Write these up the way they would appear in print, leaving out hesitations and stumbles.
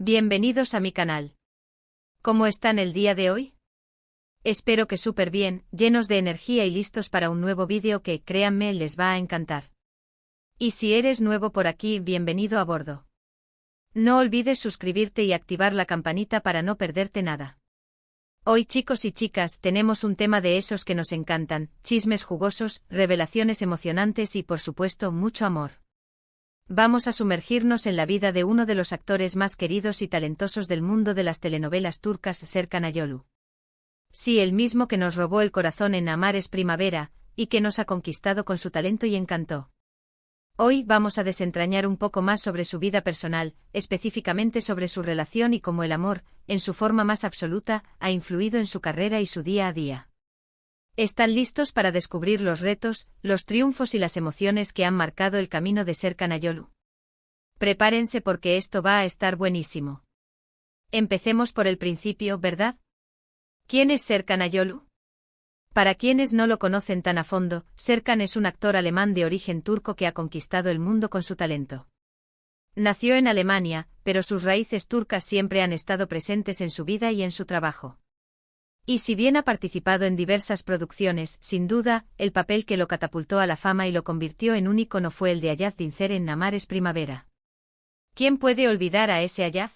Bienvenidos a mi canal. ¿Cómo están el día de hoy? Espero que súper bien, llenos de energía y listos para un nuevo vídeo que, créanme, les va a encantar. Y si eres nuevo por aquí, bienvenido a bordo. No olvides suscribirte y activar la campanita para no perderte nada. Hoy, chicos y chicas, tenemos un tema de esos que nos encantan: chismes jugosos, revelaciones emocionantes y, por supuesto, mucho amor. Vamos a sumergirnos en la vida de uno de los actores más queridos y talentosos del mundo de las telenovelas turcas, Serkan Ayolu. Sí, el mismo que nos robó el corazón en Amar es Primavera, y que nos ha conquistado con su talento y encanto. Hoy vamos a desentrañar un poco más sobre su vida personal, específicamente sobre su relación y cómo el amor, en su forma más absoluta, ha influido en su carrera y su día a día. ¿Están listos para descubrir los retos, los triunfos y las emociones que han marcado el camino de Serkan Ayolu? Prepárense porque esto va a estar buenísimo. Empecemos por el principio, ¿verdad? ¿Quién es Serkan Ayolu? Para quienes no lo conocen tan a fondo, Serkan es un actor alemán de origen turco que ha conquistado el mundo con su talento. Nació en Alemania, pero sus raíces turcas siempre han estado presentes en su vida y en su trabajo. Y si bien ha participado en diversas producciones, sin duda, el papel que lo catapultó a la fama y lo convirtió en un ícono fue el de Ayaz Dincer en Amar es Primavera. ¿Quién puede olvidar a ese Ayaz?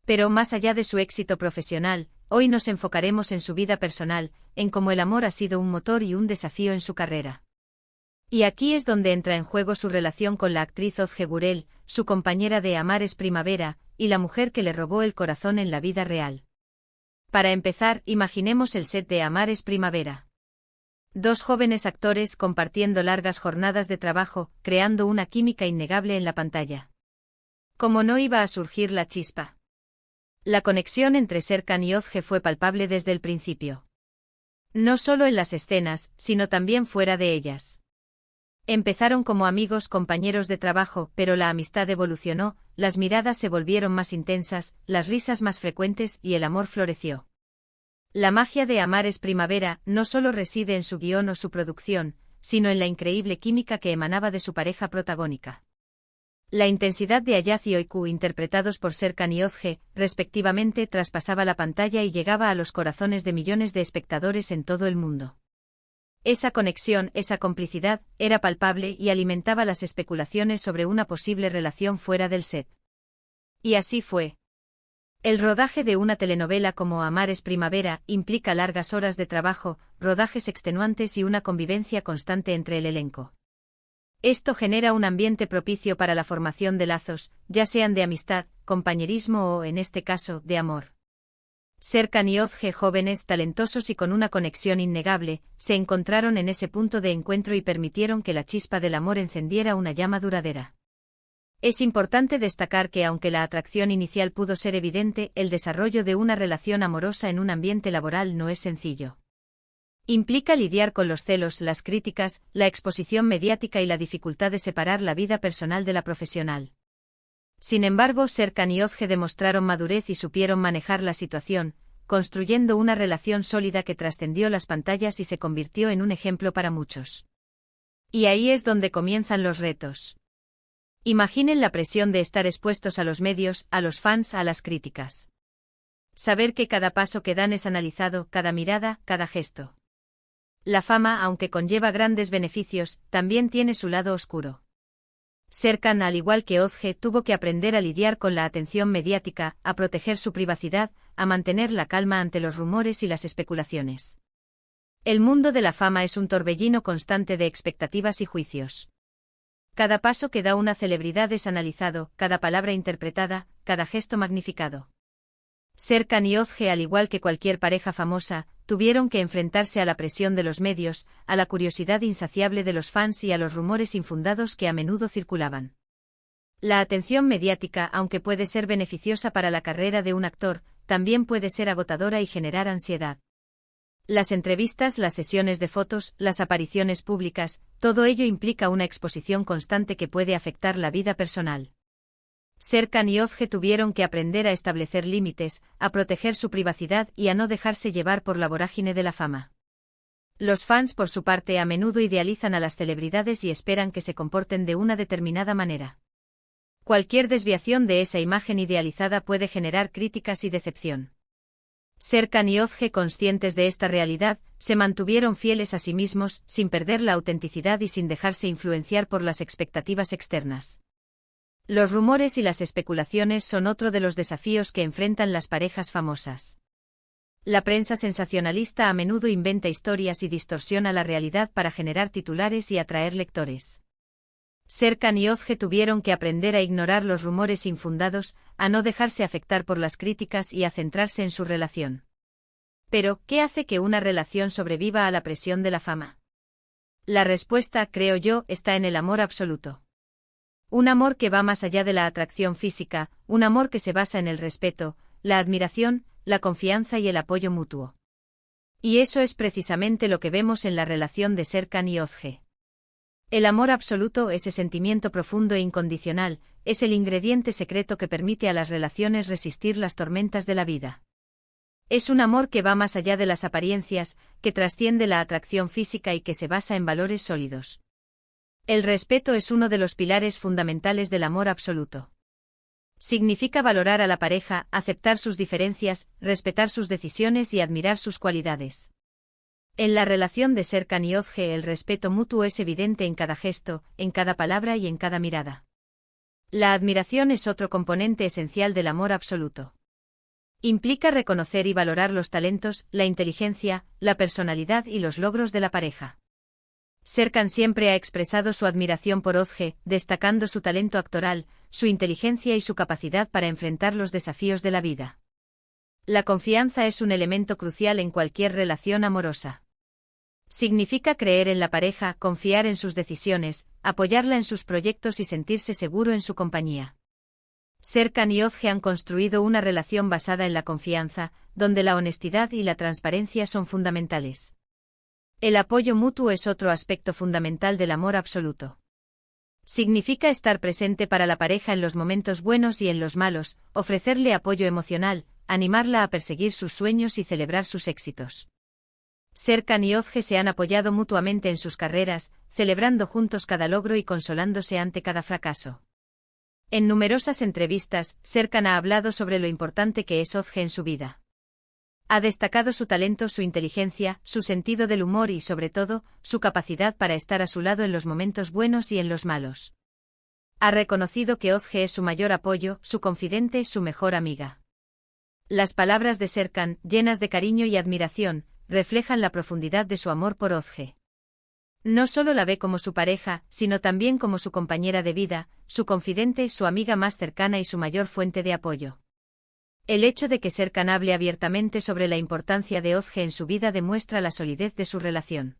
Pero más allá de su éxito profesional, hoy nos enfocaremos en su vida personal, en cómo el amor ha sido un motor y un desafío en su carrera. Y aquí es donde entra en juego su relación con la actriz Özge Gürel, su compañera de Amar es Primavera, y la mujer que le robó el corazón en la vida real. Para empezar, imaginemos el set de Amar es Primavera. Dos jóvenes actores compartiendo largas jornadas de trabajo, creando una química innegable en la pantalla. ¿Cómo no iba a surgir la chispa? La conexión entre Serkan y Özge fue palpable desde el principio. No solo en las escenas, sino también fuera de ellas. Empezaron como amigos, compañeros de trabajo, pero la amistad evolucionó, las miradas se volvieron más intensas, las risas más frecuentes y el amor floreció. La magia de Amar es Primavera no solo reside en su guión o su producción, sino en la increíble química que emanaba de su pareja protagónica. La intensidad de Ayaz y Öykü, interpretados por Serkan y Özge, respectivamente, traspasaba la pantalla y llegaba a los corazones de millones de espectadores en todo el mundo. Esa conexión, esa complicidad, era palpable y alimentaba las especulaciones sobre una posible relación fuera del set. Y así fue. El rodaje de una telenovela como Amar es Primavera implica largas horas de trabajo, rodajes extenuantes y una convivencia constante entre el elenco. Esto genera un ambiente propicio para la formación de lazos, ya sean de amistad, compañerismo o, en este caso, de amor. Serkan y Özge, jóvenes, talentosos y con una conexión innegable, se encontraron en ese punto de encuentro y permitieron que la chispa del amor encendiera una llama duradera. Es importante destacar que aunque la atracción inicial pudo ser evidente, el desarrollo de una relación amorosa en un ambiente laboral no es sencillo. Implica lidiar con los celos, las críticas, la exposición mediática y la dificultad de separar la vida personal de la profesional. Sin embargo, Serkan y Özge demostraron madurez y supieron manejar la situación, construyendo una relación sólida que trascendió las pantallas y se convirtió en un ejemplo para muchos. Y ahí es donde comienzan los retos. Imaginen la presión de estar expuestos a los medios, a los fans, a las críticas. Saber que cada paso que dan es analizado, cada mirada, cada gesto. La fama, aunque conlleva grandes beneficios, también tiene su lado oscuro. Serkan, al igual que Özge, tuvo que aprender a lidiar con la atención mediática, a proteger su privacidad, a mantener la calma ante los rumores y las especulaciones. El mundo de la fama es un torbellino constante de expectativas y juicios. Cada paso que da una celebridad es analizado, cada palabra interpretada, cada gesto magnificado. Serkan y Özge, al igual que cualquier pareja famosa, tuvieron que enfrentarse a la presión de los medios, a la curiosidad insaciable de los fans y a los rumores infundados que a menudo circulaban. La atención mediática, aunque puede ser beneficiosa para la carrera de un actor, también puede ser agotadora y generar ansiedad. Las entrevistas, las sesiones de fotos, las apariciones públicas, todo ello implica una exposición constante que puede afectar la vida personal. Serkan y Özge tuvieron que aprender a establecer límites, a proteger su privacidad y a no dejarse llevar por la vorágine de la fama. Los fans, por su parte, a menudo idealizan a las celebridades y esperan que se comporten de una determinada manera. Cualquier desviación de esa imagen idealizada puede generar críticas y decepción. Serkan y Ozge, conscientes de esta realidad, se mantuvieron fieles a sí mismos, sin perder la autenticidad y sin dejarse influenciar por las expectativas externas. Los rumores y las especulaciones son otro de los desafíos que enfrentan las parejas famosas. La prensa sensacionalista a menudo inventa historias y distorsiona la realidad para generar titulares y atraer lectores. Serkan y Ozge tuvieron que aprender a ignorar los rumores infundados, a no dejarse afectar por las críticas y a centrarse en su relación. Pero, ¿qué hace que una relación sobreviva a la presión de la fama? La respuesta, creo yo, está en el amor absoluto. Un amor que va más allá de la atracción física, un amor que se basa en el respeto, la admiración, la confianza y el apoyo mutuo. Y eso es precisamente lo que vemos en la relación de Serkan y Ozge. El amor absoluto, ese sentimiento profundo e incondicional, es el ingrediente secreto que permite a las relaciones resistir las tormentas de la vida. Es un amor que va más allá de las apariencias, que trasciende la atracción física y que se basa en valores sólidos. El respeto es uno de los pilares fundamentales del amor absoluto. Significa valorar a la pareja, aceptar sus diferencias, respetar sus decisiones y admirar sus cualidades. En la relación de Serkan y Ozge el respeto mutuo es evidente en cada gesto, en cada palabra y en cada mirada. La admiración es otro componente esencial del amor absoluto. Implica reconocer y valorar los talentos, la inteligencia, la personalidad y los logros de la pareja. Serkan siempre ha expresado su admiración por Ozge, destacando su talento actoral, su inteligencia y su capacidad para enfrentar los desafíos de la vida. La confianza es un elemento crucial en cualquier relación amorosa. Significa creer en la pareja, confiar en sus decisiones, apoyarla en sus proyectos y sentirse seguro en su compañía. Serkan y Ozge han construido una relación basada en la confianza, donde la honestidad y la transparencia son fundamentales. El apoyo mutuo es otro aspecto fundamental del amor absoluto. Significa estar presente para la pareja en los momentos buenos y en los malos, ofrecerle apoyo emocional, animarla a perseguir sus sueños y celebrar sus éxitos. Serkan y Ozge se han apoyado mutuamente en sus carreras, celebrando juntos cada logro y consolándose ante cada fracaso. En numerosas entrevistas, Serkan ha hablado sobre lo importante que es Ozge en su vida. Ha destacado su talento, su inteligencia, su sentido del humor y, sobre todo, su capacidad para estar a su lado en los momentos buenos y en los malos. Ha reconocido que Ozge es su mayor apoyo, su confidente, su mejor amiga. Las palabras de Serkan, llenas de cariño y admiración, reflejan la profundidad de su amor por Ozge. No solo la ve como su pareja, sino también como su compañera de vida, su confidente, su amiga más cercana y su mayor fuente de apoyo. El hecho de que Serkan hable abiertamente sobre la importancia de Ozge en su vida demuestra la solidez de su relación.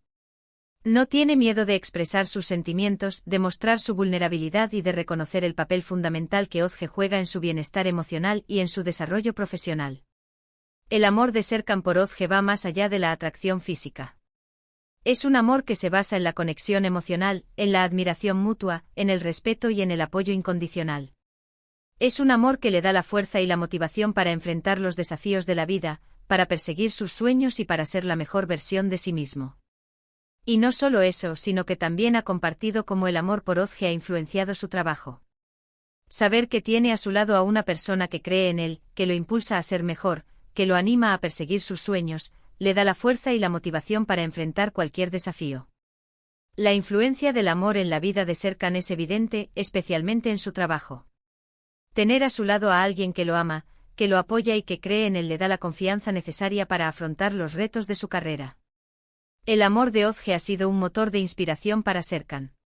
No tiene miedo de expresar sus sentimientos, de mostrar su vulnerabilidad y de reconocer el papel fundamental que Ozge juega en su bienestar emocional y en su desarrollo profesional. El amor de Serkan por Ozge va más allá de la atracción física. Es un amor que se basa en la conexión emocional, en la admiración mutua, en el respeto y en el apoyo incondicional. Es un amor que le da la fuerza y la motivación para enfrentar los desafíos de la vida, para perseguir sus sueños y para ser la mejor versión de sí mismo. Y no solo eso, sino que también ha compartido cómo el amor por Ozge ha influenciado su trabajo. Saber que tiene a su lado a una persona que cree en él, que lo impulsa a ser mejor, que lo anima a perseguir sus sueños, le da la fuerza y la motivación para enfrentar cualquier desafío. La influencia del amor en la vida de Serkan es evidente, especialmente en su trabajo. Tener a su lado a alguien que lo ama, que lo apoya y que cree en él le da la confianza necesaria para afrontar los retos de su carrera. El amor de Ozge ha sido un motor de inspiración para Serkan.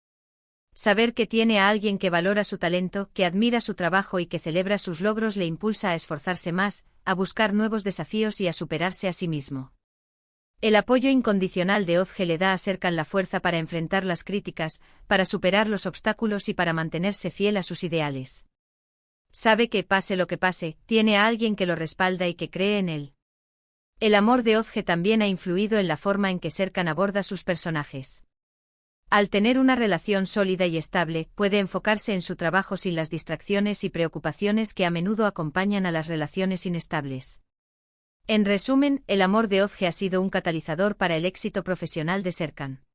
Saber que tiene a alguien que valora su talento, que admira su trabajo y que celebra sus logros le impulsa a esforzarse más, a buscar nuevos desafíos y a superarse a sí mismo. El apoyo incondicional de Ozge le da a Serkan la fuerza para enfrentar las críticas, para superar los obstáculos y para mantenerse fiel a sus ideales. Sabe que, pase lo que pase, tiene a alguien que lo respalda y que cree en él. El amor de Ozge también ha influido en la forma en que Serkan aborda sus personajes. Al tener una relación sólida y estable, puede enfocarse en su trabajo sin las distracciones y preocupaciones que a menudo acompañan a las relaciones inestables. En resumen, el amor de Ozge ha sido un catalizador para el éxito profesional de Serkan.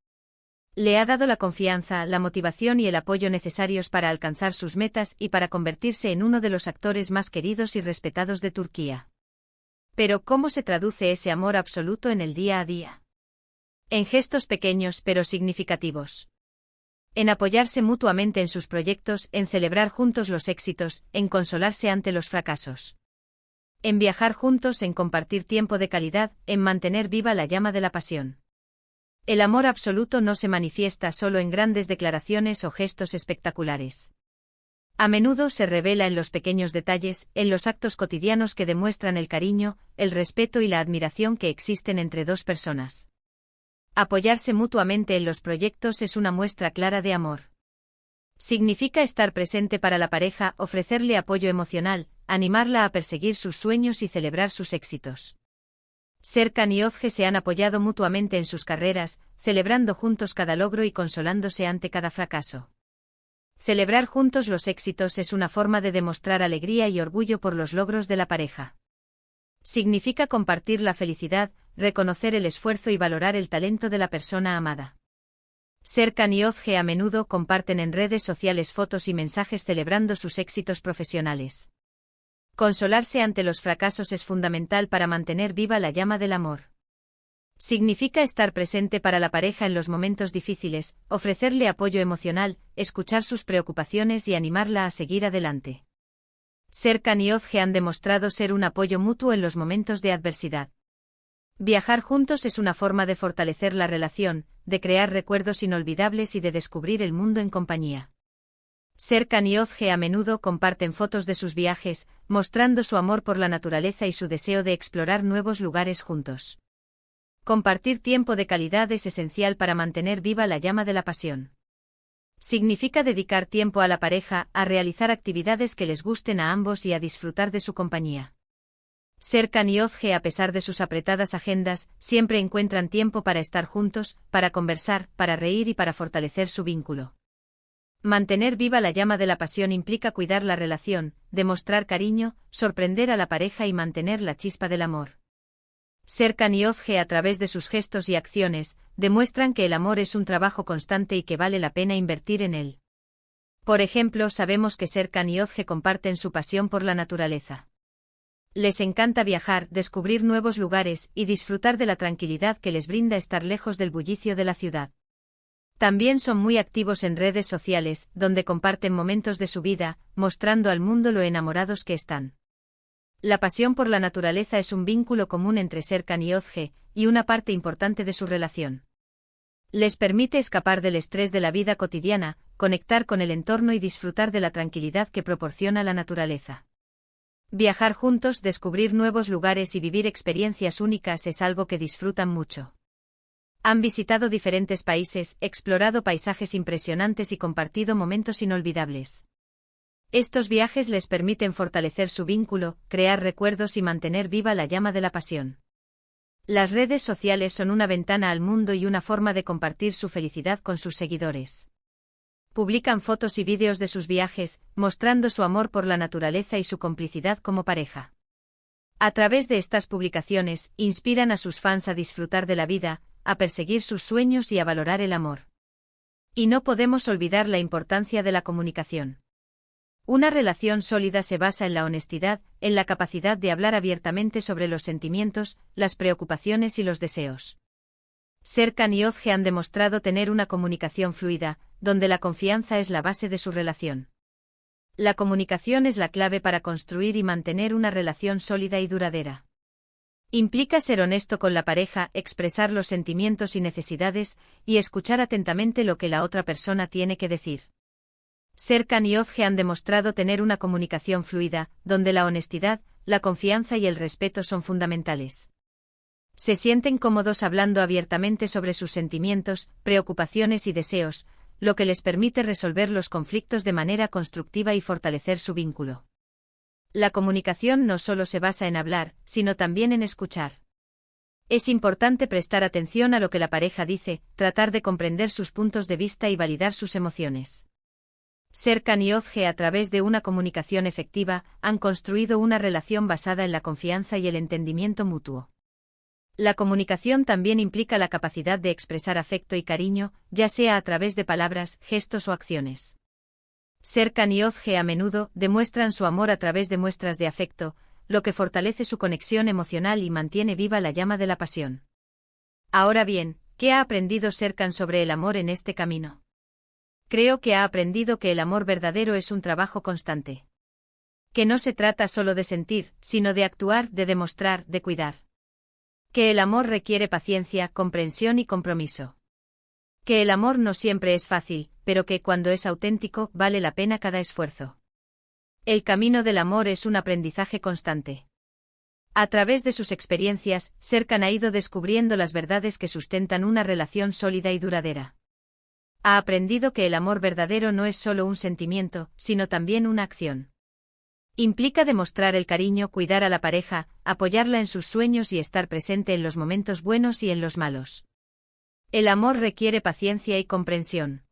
Le ha dado la confianza, la motivación y el apoyo necesarios para alcanzar sus metas y para convertirse en uno de los actores más queridos y respetados de Turquía. Pero ¿cómo se traduce ese amor absoluto en el día a día? En gestos pequeños pero significativos. En apoyarse mutuamente en sus proyectos, en celebrar juntos los éxitos, en consolarse ante los fracasos. En viajar juntos, en compartir tiempo de calidad, en mantener viva la llama de la pasión. El amor absoluto no se manifiesta solo en grandes declaraciones o gestos espectaculares. A menudo se revela en los pequeños detalles, en los actos cotidianos que demuestran el cariño, el respeto y la admiración que existen entre dos personas. Apoyarse mutuamente en los proyectos es una muestra clara de amor. Significa estar presente para la pareja, ofrecerle apoyo emocional, animarla a perseguir sus sueños y celebrar sus éxitos. Serkan y Özge se han apoyado mutuamente en sus carreras, celebrando juntos cada logro y consolándose ante cada fracaso. Celebrar juntos los éxitos es una forma de demostrar alegría y orgullo por los logros de la pareja. Significa compartir la felicidad, reconocer el esfuerzo y valorar el talento de la persona amada. Serkan y Özge a menudo comparten en redes sociales fotos y mensajes celebrando sus éxitos profesionales. Consolarse ante los fracasos es fundamental para mantener viva la llama del amor. Significa estar presente para la pareja en los momentos difíciles, ofrecerle apoyo emocional, escuchar sus preocupaciones y animarla a seguir adelante. Serkan y Özge han demostrado ser un apoyo mutuo en los momentos de adversidad. Viajar juntos es una forma de fortalecer la relación, de crear recuerdos inolvidables y de descubrir el mundo en compañía. Serkan y Özge a menudo comparten fotos de sus viajes, mostrando su amor por la naturaleza y su deseo de explorar nuevos lugares juntos. Compartir tiempo de calidad es esencial para mantener viva la llama de la pasión. Significa dedicar tiempo a la pareja, a realizar actividades que les gusten a ambos y a disfrutar de su compañía. Serkan y Özge, a pesar de sus apretadas agendas, siempre encuentran tiempo para estar juntos, para conversar, para reír y para fortalecer su vínculo. Mantener viva la llama de la pasión implica cuidar la relación, demostrar cariño, sorprender a la pareja y mantener la chispa del amor. Serkan y Özge, a través de sus gestos y acciones, demuestran que el amor es un trabajo constante y que vale la pena invertir en él. Por ejemplo, sabemos que Serkan y Özge comparten su pasión por la naturaleza. Les encanta viajar, descubrir nuevos lugares y disfrutar de la tranquilidad que les brinda estar lejos del bullicio de la ciudad. También son muy activos en redes sociales, donde comparten momentos de su vida, mostrando al mundo lo enamorados que están. La pasión por la naturaleza es un vínculo común entre Serkan y Özge, y una parte importante de su relación. Les permite escapar del estrés de la vida cotidiana, conectar con el entorno y disfrutar de la tranquilidad que proporciona la naturaleza. Viajar juntos, descubrir nuevos lugares y vivir experiencias únicas es algo que disfrutan mucho. Han visitado diferentes países, explorado paisajes impresionantes y compartido momentos inolvidables. Estos viajes les permiten fortalecer su vínculo, crear recuerdos y mantener viva la llama de la pasión. Las redes sociales son una ventana al mundo y una forma de compartir su felicidad con sus seguidores. Publican fotos y vídeos de sus viajes, mostrando su amor por la naturaleza y su complicidad como pareja. A través de estas publicaciones, inspiran a sus fans a disfrutar de la vida, a perseguir sus sueños y a valorar el amor. Y no podemos olvidar la importancia de la comunicación. Una relación sólida se basa en la honestidad, en la capacidad de hablar abiertamente sobre los sentimientos, las preocupaciones y los deseos. Serkan y Özge han demostrado tener una comunicación fluida, donde la confianza es la base de su relación. La comunicación es la clave para construir y mantener una relación sólida y duradera. Implica ser honesto con la pareja, expresar los sentimientos y necesidades, y escuchar atentamente lo que la otra persona tiene que decir. Serkan y Özge han demostrado tener una comunicación fluida, donde la honestidad, la confianza y el respeto son fundamentales. Se sienten cómodos hablando abiertamente sobre sus sentimientos, preocupaciones y deseos, lo que les permite resolver los conflictos de manera constructiva y fortalecer su vínculo. La comunicación no solo se basa en hablar, sino también en escuchar. Es importante prestar atención a lo que la pareja dice, tratar de comprender sus puntos de vista y validar sus emociones. Serkan y Özge, a través de una comunicación efectiva, han construido una relación basada en la confianza y el entendimiento mutuo. La comunicación también implica la capacidad de expresar afecto y cariño, ya sea a través de palabras, gestos o acciones. Serkan y Ozge a menudo demuestran su amor a través de muestras de afecto, lo que fortalece su conexión emocional y mantiene viva la llama de la pasión. Ahora bien, ¿qué ha aprendido Serkan sobre el amor en este camino? Creo que ha aprendido que el amor verdadero es un trabajo constante. Que no se trata solo de sentir, sino de actuar, de demostrar, de cuidar. Que el amor requiere paciencia, comprensión y compromiso. Que el amor no siempre es fácil, pero que cuando es auténtico, vale la pena cada esfuerzo. El camino del amor es un aprendizaje constante. A través de sus experiencias, Serkan ha ido descubriendo las verdades que sustentan una relación sólida y duradera. Ha aprendido que el amor verdadero no es solo un sentimiento, sino también una acción. Implica demostrar el cariño, cuidar a la pareja, apoyarla en sus sueños y estar presente en los momentos buenos y en los malos. El amor requiere paciencia y comprensión.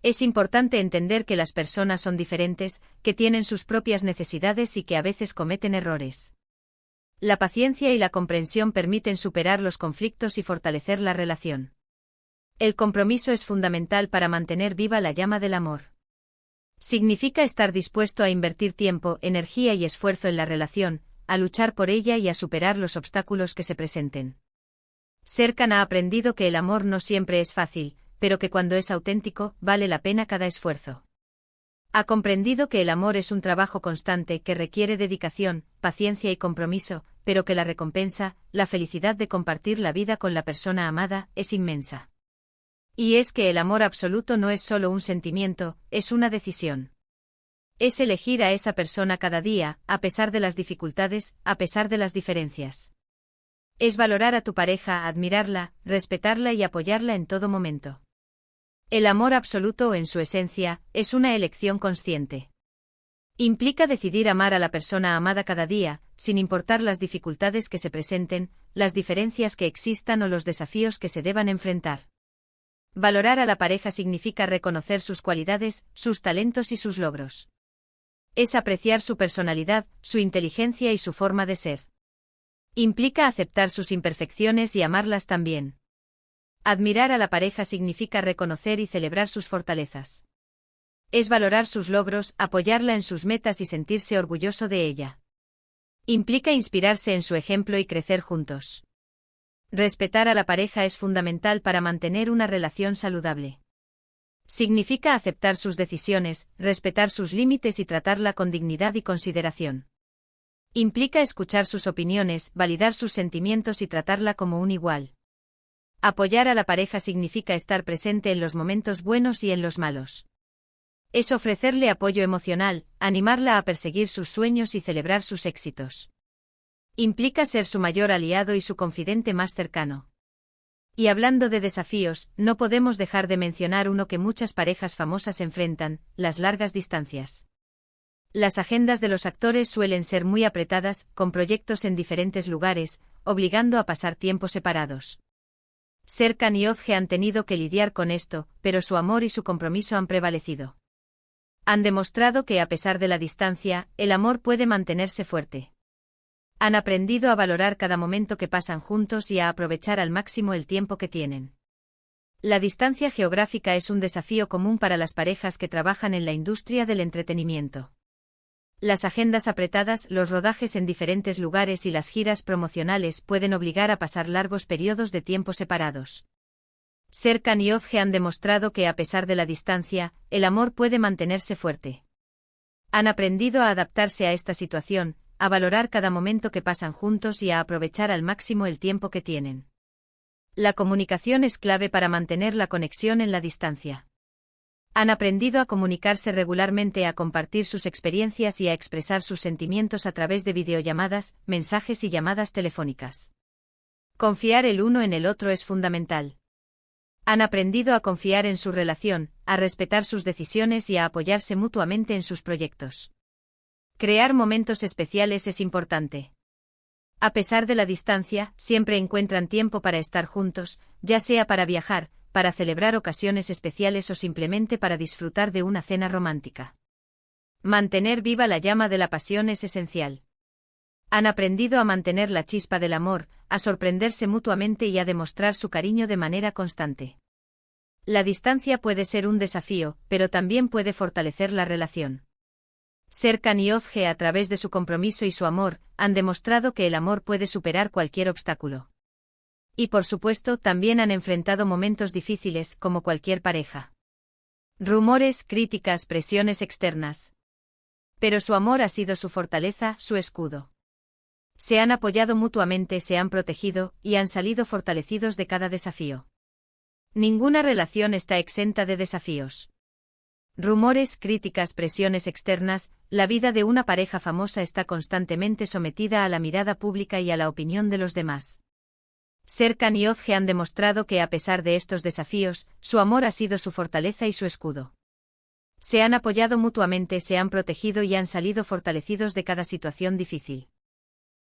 Es importante entender que las personas son diferentes, que tienen sus propias necesidades y que a veces cometen errores. La paciencia y la comprensión permiten superar los conflictos y fortalecer la relación. El compromiso es fundamental para mantener viva la llama del amor. Significa estar dispuesto a invertir tiempo, energía y esfuerzo en la relación, a luchar por ella y a superar los obstáculos que se presenten. Serkan ha aprendido que el amor no siempre es fácil, pero que cuando es auténtico, vale la pena cada esfuerzo. Ha comprendido que el amor es un trabajo constante que requiere dedicación, paciencia y compromiso, pero que la recompensa, la felicidad de compartir la vida con la persona amada, es inmensa. Y es que el amor absoluto no es solo un sentimiento, es una decisión. Es elegir a esa persona cada día, a pesar de las dificultades, a pesar de las diferencias. Es valorar a tu pareja, admirarla, respetarla y apoyarla en todo momento. El amor absoluto, en su esencia, es una elección consciente. Implica decidir amar a la persona amada cada día, sin importar las dificultades que se presenten, las diferencias que existan o los desafíos que se deban enfrentar. Valorar a la pareja significa reconocer sus cualidades, sus talentos y sus logros. Es apreciar su personalidad, su inteligencia y su forma de ser. Implica aceptar sus imperfecciones y amarlas también. Admirar a la pareja significa reconocer y celebrar sus fortalezas. Es valorar sus logros, apoyarla en sus metas y sentirse orgulloso de ella. Implica inspirarse en su ejemplo y crecer juntos. Respetar a la pareja es fundamental para mantener una relación saludable. Significa aceptar sus decisiones, respetar sus límites y tratarla con dignidad y consideración. Implica escuchar sus opiniones, validar sus sentimientos y tratarla como un igual. Apoyar a la pareja significa estar presente en los momentos buenos y en los malos. Es ofrecerle apoyo emocional, animarla a perseguir sus sueños y celebrar sus éxitos. Implica ser su mayor aliado y su confidente más cercano. Y hablando de desafíos, no podemos dejar de mencionar uno que muchas parejas famosas enfrentan, las largas distancias. Las agendas de los actores suelen ser muy apretadas, con proyectos en diferentes lugares, obligando a pasar tiempo separados. Serkan y Ozge han tenido que lidiar con esto, pero su amor y su compromiso han prevalecido. Han demostrado que a pesar de la distancia, el amor puede mantenerse fuerte. Han aprendido a valorar cada momento que pasan juntos y a aprovechar al máximo el tiempo que tienen. La distancia geográfica es un desafío común para las parejas que trabajan en la industria del entretenimiento. Las agendas apretadas, los rodajes en diferentes lugares y las giras promocionales pueden obligar a pasar largos periodos de tiempo separados. Serkan y Ozge han demostrado que a pesar de la distancia, el amor puede mantenerse fuerte. Han aprendido a adaptarse a esta situación, a valorar cada momento que pasan juntos y a aprovechar al máximo el tiempo que tienen. La comunicación es clave para mantener la conexión en la distancia. Han aprendido a comunicarse regularmente, a compartir sus experiencias y a expresar sus sentimientos a través de videollamadas, mensajes y llamadas telefónicas. Confiar el uno en el otro es fundamental. Han aprendido a confiar en su relación, a respetar sus decisiones y a apoyarse mutuamente en sus proyectos. Crear momentos especiales es importante. A pesar de la distancia, siempre encuentran tiempo para estar juntos, ya sea para viajar, para celebrar ocasiones especiales o simplemente para disfrutar de una cena romántica. Mantener viva la llama de la pasión es esencial. Han aprendido a mantener la chispa del amor, a sorprenderse mutuamente y a demostrar su cariño de manera constante. La distancia puede ser un desafío, pero también puede fortalecer la relación. Serkan y Ozge, a través de su compromiso y su amor, han demostrado que el amor puede superar cualquier obstáculo. Y por supuesto, también han enfrentado momentos difíciles, como cualquier pareja. Rumores, críticas, presiones externas. Pero su amor ha sido su fortaleza, su escudo. Se han apoyado mutuamente, se han protegido, y han salido fortalecidos de cada desafío. Ninguna relación está exenta de desafíos. Rumores, críticas, presiones externas, la vida de una pareja famosa está constantemente sometida a la mirada pública y a la opinión de los demás. Serkan y Ozge han demostrado que a pesar de estos desafíos, su amor ha sido su fortaleza y su escudo. Se han apoyado mutuamente, se han protegido y han salido fortalecidos de cada situación difícil.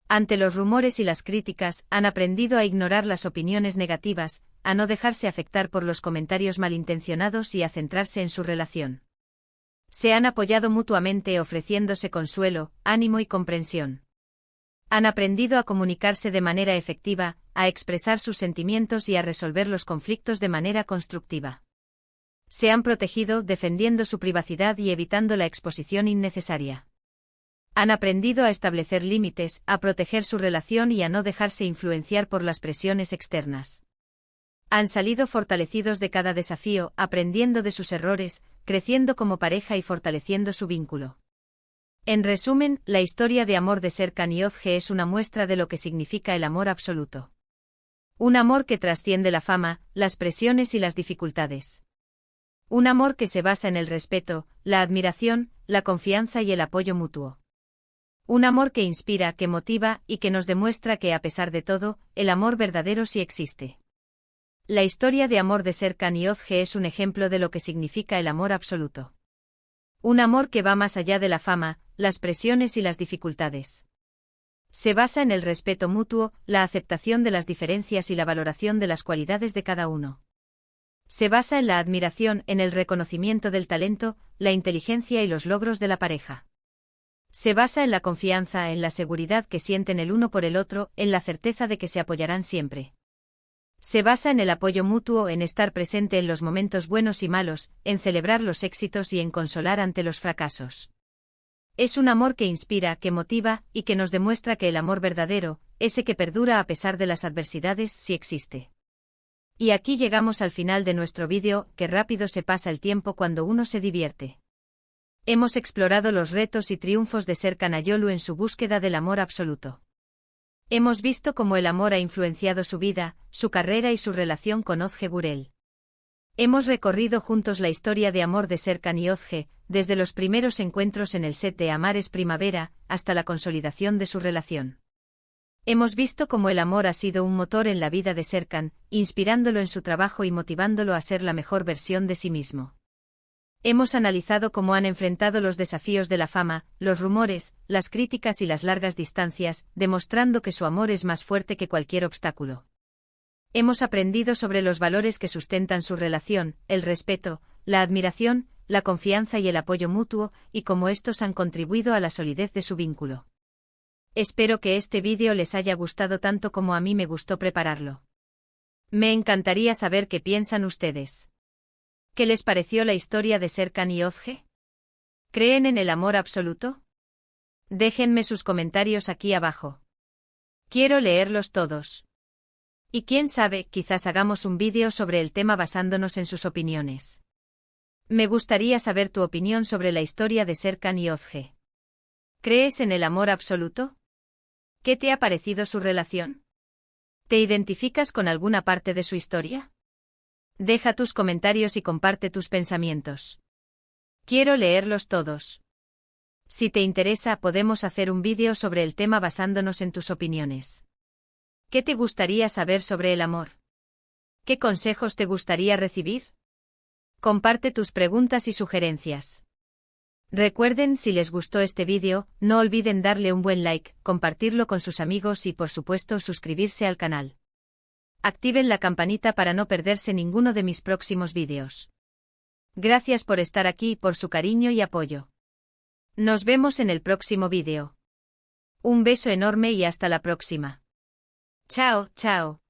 Ante los rumores y las críticas, han aprendido a ignorar las opiniones negativas, a no dejarse afectar por los comentarios malintencionados y a centrarse en su relación. Se han apoyado mutuamente ofreciéndose consuelo, ánimo y comprensión. Han aprendido a comunicarse de manera efectiva, a expresar sus sentimientos y a resolver los conflictos de manera constructiva. Se han protegido defendiendo su privacidad y evitando la exposición innecesaria. Han aprendido a establecer límites, a proteger su relación y a no dejarse influenciar por las presiones externas. Han salido fortalecidos de cada desafío, aprendiendo de sus errores, creciendo como pareja y fortaleciendo su vínculo. En resumen, la historia de amor de Serkan y Ozge es una muestra de lo que significa el amor absoluto. Un amor que trasciende la fama, las presiones y las dificultades. Un amor que se basa en el respeto, la admiración, la confianza y el apoyo mutuo. Un amor que inspira, que motiva y que nos demuestra que, a pesar de todo, el amor verdadero sí existe. La historia de amor de Serkan y Ozge es un ejemplo de lo que significa el amor absoluto. Un amor que va más allá de la fama, las presiones y las dificultades. Se basa en el respeto mutuo, la aceptación de las diferencias y la valoración de las cualidades de cada uno. Se basa en la admiración, en el reconocimiento del talento, la inteligencia y los logros de la pareja. Se basa en la confianza, en la seguridad que sienten el uno por el otro, en la certeza de que se apoyarán siempre. Se basa en el apoyo mutuo, en estar presente en los momentos buenos y malos, en celebrar los éxitos y en consolar ante los fracasos. Es un amor que inspira, que motiva, y que nos demuestra que el amor verdadero, ese que perdura a pesar de las adversidades, sí existe. Y aquí llegamos al final de nuestro vídeo, que rápido se pasa el tiempo cuando uno se divierte. Hemos explorado los retos y triunfos de Serkan Ayolu en su búsqueda del amor absoluto. Hemos visto cómo el amor ha influenciado su vida, su carrera y su relación con Ozge Gurel. Hemos recorrido juntos la historia de amor de Serkan y Ozge, desde los primeros encuentros en el set de Amar es Primavera, hasta la consolidación de su relación. Hemos visto cómo el amor ha sido un motor en la vida de Serkan, inspirándolo en su trabajo y motivándolo a ser la mejor versión de sí mismo. Hemos analizado cómo han enfrentado los desafíos de la fama, los rumores, las críticas y las largas distancias, demostrando que su amor es más fuerte que cualquier obstáculo. Hemos aprendido sobre los valores que sustentan su relación, el respeto, la admiración, la confianza y el apoyo mutuo, y cómo estos han contribuido a la solidez de su vínculo. Espero que este vídeo les haya gustado tanto como a mí me gustó prepararlo. Me encantaría saber qué piensan ustedes. ¿Qué les pareció la historia de Serkan y Ozge? ¿Creen en el amor absoluto? Déjenme sus comentarios aquí abajo. Quiero leerlos todos. Y quién sabe, quizás hagamos un vídeo sobre el tema basándonos en sus opiniones. Me gustaría saber tu opinión sobre la historia de Serkan y Ozge. ¿Crees en el amor absoluto? ¿Qué te ha parecido su relación? ¿Te identificas con alguna parte de su historia? Deja tus comentarios y comparte tus pensamientos. Quiero leerlos todos. Si te interesa, podemos hacer un vídeo sobre el tema basándonos en tus opiniones. ¿Qué te gustaría saber sobre el amor? ¿Qué consejos te gustaría recibir? Comparte tus preguntas y sugerencias. Recuerden, si les gustó este vídeo, no olviden darle un buen like, compartirlo con sus amigos y por supuesto suscribirse al canal. Activen la campanita para no perderse ninguno de mis próximos vídeos. Gracias por estar aquí y por su cariño y apoyo. Nos vemos en el próximo vídeo. Un beso enorme y hasta la próxima. Chao, chao.